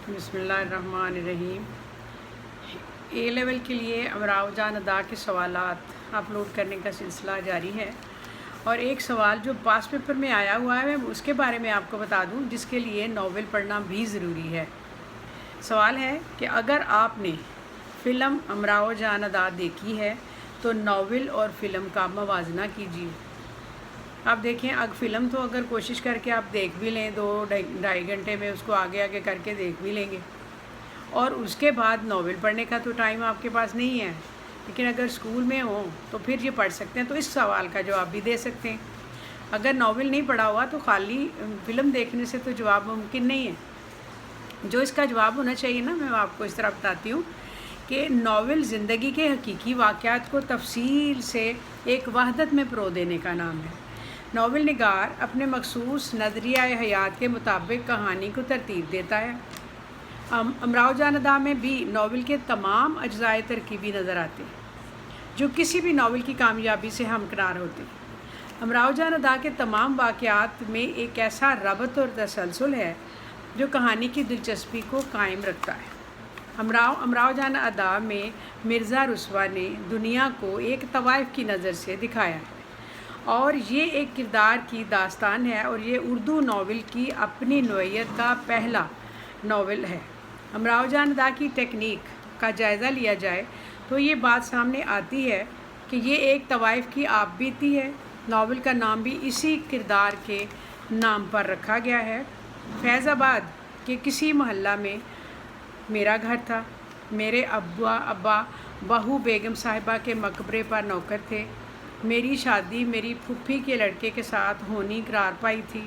بسم اللہ الرحمن الرحیم۔ اے لیول کے لیے امراؤ جان ادا کے سوالات اپلوڈ کرنے کا سلسلہ جاری ہے، اور ایک سوال جو پاس پیپر میں آیا ہوا ہے میں اس کے بارے میں آپ کو بتا دوں، جس کے لیے ناول پڑھنا بھی ضروری ہے۔ سوال ہے کہ اگر آپ نے فلم امراؤ جان ادا دیکھی ہے تو ناول اور فلم کا موازنہ کیجیے۔ آپ دیکھیں، فلم تو اگر کوشش کر کے آپ دیکھ بھی لیں 2-2.5 گھنٹے میں اس کو آگے آگے کر کے دیکھ بھی لیں گے، اور اس کے بعد ناول پڑھنے کا تو ٹائم آپ کے پاس نہیں ہے، لیکن اگر اسکول میں ہوں تو پھر یہ پڑھ سکتے ہیں، تو اس سوال کا جواب بھی دے سکتے ہیں۔ اگر ناول نہیں پڑھا ہوا تو خالی فلم دیکھنے سے تو جواب ممکن نہیں ہے۔ جو اس کا جواب ہونا چاہیے نا، میں آپ کو اس طرح بتاتی ہوں کہ ناول زندگی کے حقیقی واقعات کو تفصیل سے ایک وحدت میں پرو دینے کا نام ہے۔ ناول نگار اپنے مخصوص نظریہ حیات کے مطابق کہانی کو ترتیب دیتا ہے۔ امراؤ جان ادا میں بھی ناول کے تمام اجزائے ترکیبی نظر آتے ہیں، جو کسی بھی ناول کی کامیابی سے ہمکنار ہوتے ہیں۔ امراؤ جان ادا کے تمام واقعات میں ایک ایسا ربط اور تسلسل ہے جو کہانی کی دلچسپی کو قائم رکھتا ہے۔ امراؤ جان ادا میں مرزا رسوا نے دنیا کو ایک طوائف کی نظر سے دکھایا ہے، اور یہ ایک کردار کی داستان ہے، اور یہ اردو ناول کی اپنی نوعیت کا پہلا ناول ہے۔ امراؤ جان ادا کی ٹیکنیک کا جائزہ لیا جائے تو یہ بات سامنے آتی ہے کہ یہ ایک طوائف کی آپ بیتی ہے۔ ناول کا نام بھی اسی کردار کے نام پر رکھا گیا ہے۔ فیض آباد کے کسی محلہ میں میرا گھر تھا۔ میرے ابا بہو بیگم صاحبہ کے مقبرے پر نوکر تھے۔ میری شادی میری پھوپھی کے لڑکے کے ساتھ ہونی قرار پائی تھی۔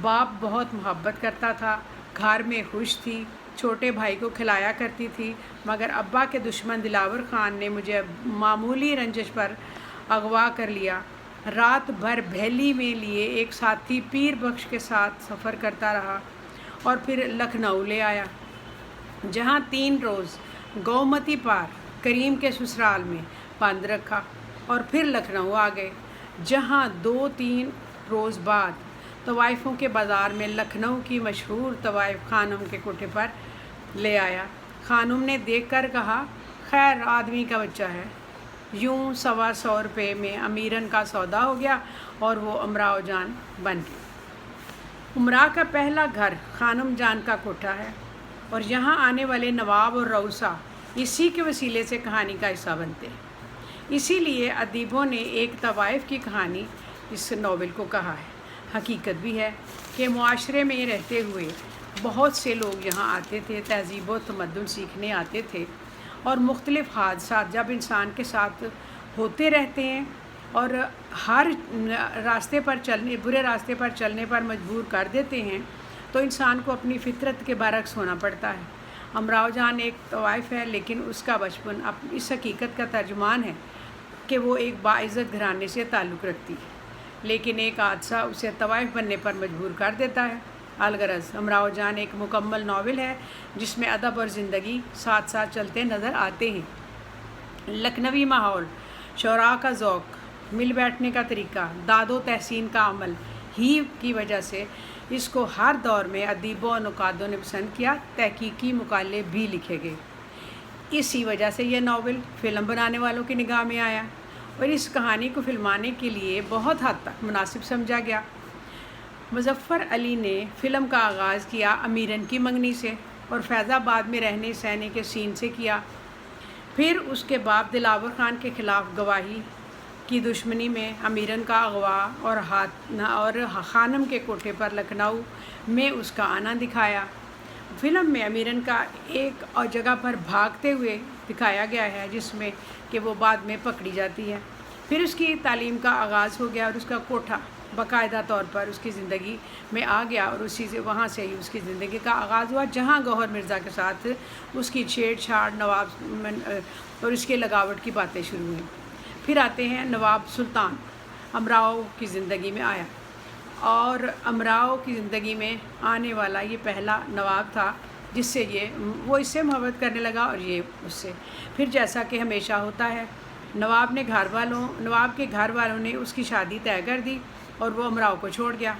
باپ بہت محبت کرتا تھا، گھر میں خوش تھی، چھوٹے بھائی کو کھلایا کرتی تھی، مگر ابا کے دشمن دلاور خان نے مجھے معمولی رنجش پر اغوا کر لیا۔ رات بھر بھیلی میں لیے ایک ساتھی پیر بخش کے ساتھ سفر کرتا رہا، اور پھر لکھنؤ لے آیا، جہاں 3 روز گومتی پار کریم کے سسرال میں بند رکھا، اور پھر لکھنؤ آ گئے، جہاں 2-3 روز بعد طوائفوں کے بازار میں لکھنؤ کی مشہور طوائف خانم کے کوٹھے پر لے آیا۔ خانم نے دیکھ کر کہا، خیر آدمی کا بچہ ہے۔ یوں 125 روپے میں امیرن کا سودا ہو گیا، اور وہ امراؤ جان بن گئی۔ امراء کا پہلا گھر خانم جان کا کوٹھا ہے، اور یہاں آنے والے نواب اور رؤسا اسی کے وسیلے سے کہانی کا حصہ بنتے ہیں۔ اسی لیے ادیبوں نے ایک طوائف کی کہانی اس ناول کو کہا ہے۔ حقیقت بھی ہے کہ معاشرے میں رہتے ہوئے بہت سے لوگ یہاں آتے تھے، تہذیب و تمدن سیکھنے آتے تھے، اور مختلف حادثات جب انسان کے ساتھ ہوتے رہتے ہیں اور ہر برے راستے پر چلنے پر مجبور کر دیتے ہیں، تو انسان کو اپنی فطرت کے برعکس ہونا پڑتا ہے۔ امراؤ جان ایک طوائف ہے، لیکن اس کا بچپن اس حقیقت کا ترجمان ہے کہ وہ ایک باعزت گھرانے سے تعلق رکھتی ہے، لیکن ایک حادثہ اسے طوائف بننے پر مجبور کر دیتا ہے۔ الغرض امراؤ جان ایک مکمل ناول ہے جس میں ادب اور زندگی ساتھ ساتھ چلتے نظر آتے ہیں۔ لکھنوی ماحول، شعراء کا ذوق، مل بیٹھنے کا طریقہ، داد و تحسین کا عمل ہی کی وجہ سے اس کو ہر دور میں ادیبوں اور نقادوں نے پسند کیا۔ تحقیقی مقالے بھی لکھے گئے۔ اسی وجہ سے یہ ناول فلم بنانے والوں کی نگاہ میں آیا، اور اس کہانی کو فلمانے کے لیے بہت حد تک مناسب سمجھا گیا۔ مظفر علی نے فلم کا آغاز کیا امیرن کی منگنی سے، اور فیض آباد میں رہنے سہنے کے سین سے کیا۔ پھر اس کے باپ دلاور خان کے خلاف گواہی کی دشمنی میں امیرن کا اغوا اور خانم کے کوٹھے پر لکھنؤ میں اس کا آنا دکھایا۔ فلم میں امیرن کا ایک اور جگہ پر بھاگتے ہوئے دکھایا گیا ہے، جس میں کہ وہ بعد میں پکڑی جاتی ہے۔ پھر اس کی تعلیم کا آغاز ہو گیا، اور اس کا کوٹھا باقاعدہ طور پر اس کی زندگی میں آ گیا، اور وہاں سے ہی اس کی زندگی کا آغاز ہوا، جہاں گوہر مرزا کے ساتھ اس کی چھیڑ چھاڑ اور اس کے لگاوٹ کی باتیں شروع ہوئیں۔ پھر آتے ہیں نواب سلطان، امراؤ کی زندگی میں آیا، اور امراؤ کی زندگی میں آنے والا یہ پہلا نواب تھا جس سے وہ اس سے محبت کرنے لگا، اور یہ اس سے۔ پھر جیسا کہ ہمیشہ ہوتا ہے، نواب کے گھر والوں نے اس کی شادی طے کر دی، اور وہ امراؤ کو چھوڑ گیا۔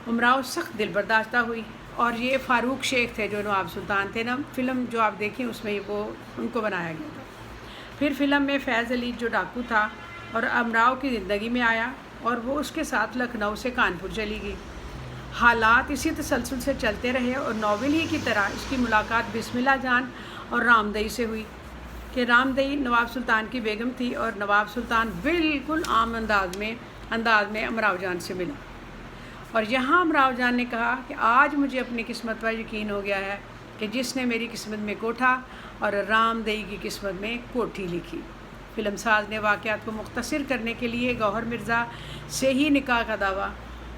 امراؤ سخت دل برداشتہ ہوئی، اور یہ فاروق شیخ تھے جو نواب سلطان تھے نا، فلم جو آپ دیکھیں اس میں وہ ان کو بنایا گیا تھا۔ پھر فلم میں فیض علی جو ڈاکو تھا اور امراؤ کی زندگی میں آیا اور وہ اس کے ساتھ لکھنؤ سے کانپور چلی گئی۔ حالات اسی تسلسل سے چلتے رہے اور ناول ہی کی طرح اس کی ملاقات بسم اللہ جان اور رامدئی سے ہوئی کہ رامدئی نواب سلطان کی بیگم تھی اور نواب سلطان بالکل عام انداز میں امراؤ جان سے ملا، اور یہاں امراؤ جان نے کہا کہ آج مجھے اپنی قسمت پر یقین ہو گیا ہے کہ جس نے میری قسمت میں کوٹھا اور رامدئی کی قسمت میں کوٹھی لکھی۔ فلم ساز نے واقعات کو مختصر کرنے کے لیے گوہر مرزا سے ہی نکاح کا دعویٰ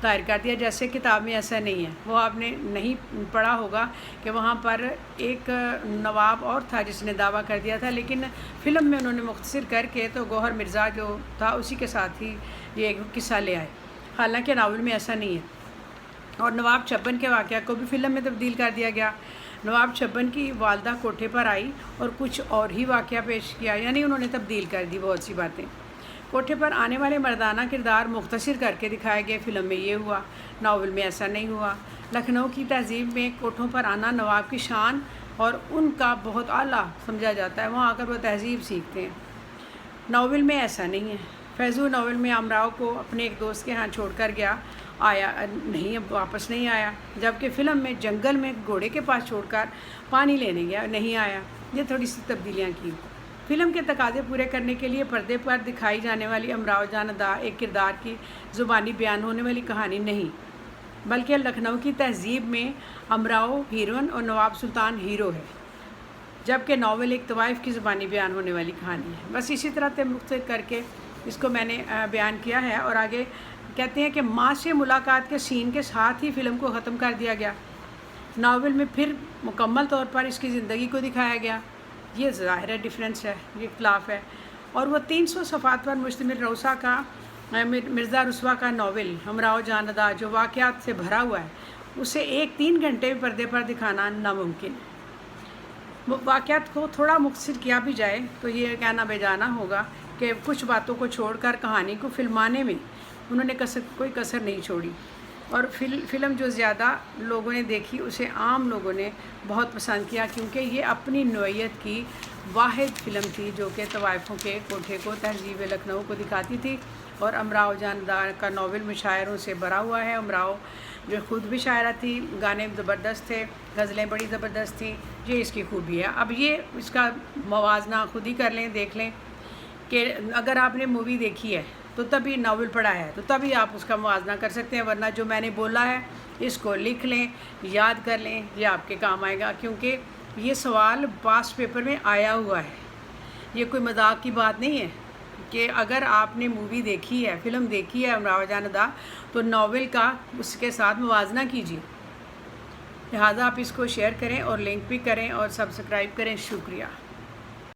دائر کر دیا، جیسے کتاب میں ایسا نہیں ہے۔ وہ آپ نے نہیں پڑھا ہوگا کہ وہاں پر ایک نواب اور تھا جس نے دعویٰ کر دیا تھا، لیکن فلم میں انہوں نے مختصر کر کے تو گوہر مرزا جو تھا اسی کے ساتھ ہی یہ قصہ لے آئے، حالانکہ ناول میں ایسا نہیں ہے۔ اور نواب چھپن کے واقعہ کو بھی فلم میں تبدیل کر دیا گیا۔ نواب چھپن کی والدہ کوٹھے پر آئی اور کچھ اور ہی واقعہ پیش کیا، یعنی انہوں نے تبدیل کر دی بہت سی باتیں۔ کوٹھے پر آنے والے مردانہ کردار مختصر کر کے دکھائے گئے، فلم میں یہ ہوا، ناول میں ایسا نہیں ہوا۔ لکھنؤ کی تہذیب میں کوٹھوں پر آنا نواب کی شان اور ان کا بہت اعلیٰ سمجھا جاتا ہے، وہاں آ کر وہ تہذیب سیکھتے ہیں۔ ناول میں ایسا نہیں ہے۔ فیضو ناول میں امراؤ کو اپنے ایک دوست کے ہاں چھوڑ کر آیا نہیں، اب واپس نہیں آیا، جبکہ فلم میں جنگل میں گھوڑے کے پاس چھوڑ کر پانی لینے گیا، نہیں آیا۔ یہ تھوڑی سی تبدیلیاں کی۔ فلم کے تقاضے پورے کرنے کے لیے پردے پر دکھائی جانے والی امراؤ جان ادا ایک کردار کی زبانی بیان ہونے والی کہانی نہیں، بلکہ لکھنؤ کی تہذیب میں امراؤ ہیروئن اور نواب سلطان ہیرو ہے، جبکہ ناول ایک طوائف کی زبانی بیان ہونے والی کہانی ہے۔ بس اسی طرح مختصر کر کے اس کو میں نے بیان کیا ہے، اور آگے کہتے ہیں کہ ماں سے ملاقات کے سین کے ساتھ ہی فلم کو ختم کر دیا گیا۔ ناول میں پھر مکمل طور پر اس کی زندگی کو دکھایا گیا۔ یہ ظاہر ہے ڈفرینس ہے، یہ اختلاف ہے۔ اور وہ 300 صفحات پر مشتمل روسا کا مرزا رسوا کا ناول امراؤ جان ادا جو واقعات سے بھرا ہوا ہے، اسے 3 گھنٹے پردے پر دکھانا ناممکن ہے۔ واقعات کو تھوڑا مختصر کیا بھی جائے تو یہ کہنا بے جانا ہوگا کہ کچھ باتوں کو چھوڑ کر کہانی کو فلمانے میں انہوں نے کوئی کسر نہیں چھوڑی، اور فلم جو زیادہ لوگوں نے دیکھی اسے عام لوگوں نے بہت پسند کیا، کیونکہ یہ اپنی نوعیت کی واحد فلم تھی جو کہ طوائفوں کے کوٹھے کو، تہذیب لکھنؤ کو دکھاتی تھی۔ اور امراؤ جان ادا کا ناول مشاعروں سے بھرا ہوا ہے۔ امراؤ جو خود بھی شاعرہ تھی، گانے زبردست تھے، غزلیں بڑی زبردست تھیں، یہ اس کی خوبی ہے۔ اب یہ اس کا موازنہ خود ہی کر لیں، دیکھ لیں کہ اگر آپ نے مووی دیکھی ہے تو تبھی ناول پڑھا ہے تو تبھی آپ اس کا موازنہ کر سکتے ہیں، ورنہ جو میں نے بولا ہے اس کو لکھ لیں، یاد کر لیں، یہ آپ کے کام آئے گا، کیونکہ یہ سوال پاس پیپر میں آیا ہوا ہے۔ یہ کوئی مذاق کی بات نہیں ہے کہ اگر آپ نے مووی دیکھی ہے، فلم دیکھی ہے امراؤ جان ادا، تو ناول کا اس کے ساتھ موازنہ کیجیے۔ لہٰذا آپ اس کو شیئر کریں اور لنک بھی کریں اور سبسکرائب کریں۔ شکریہ۔